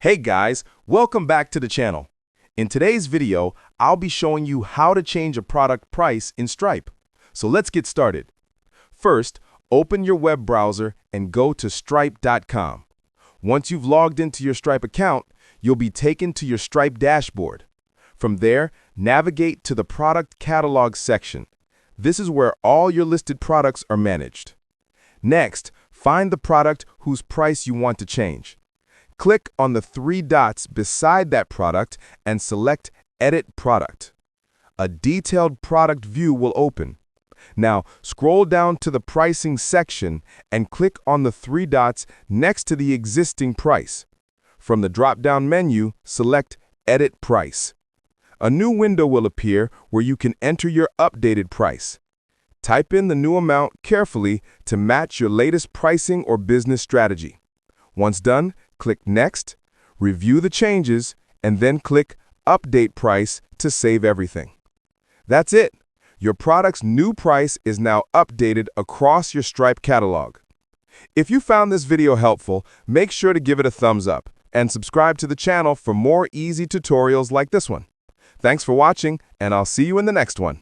Hey guys, welcome back to the channel. In today's video, I'll be showing you how to change a product price in Stripe. So let's get started. First, open your web browser and go to stripe.com. Once you've logged into your Stripe account, you'll be taken to your Stripe dashboard. From there, navigate to the Product Catalog section. This is where all your listed products are managed. Next, find the product whose price you want to change. Click on the three dots beside that product and select Edit Product. A detailed product view will open. Now, scroll down to the Pricing section and click on the three dots next to the existing price. From the drop-down menu, select Edit Price. A new window will appear where you can enter your updated price. Type in the new amount carefully to match your latest pricing or business strategy. Once done, click Next, review the changes, and then click Update Price to save everything. That's it. Your product's new price is now updated across your Stripe catalog. If you found this video helpful, make sure to give it a thumbs up and subscribe to the channel for more easy tutorials like this one. Thanks for watching, and I'll see you in the next one.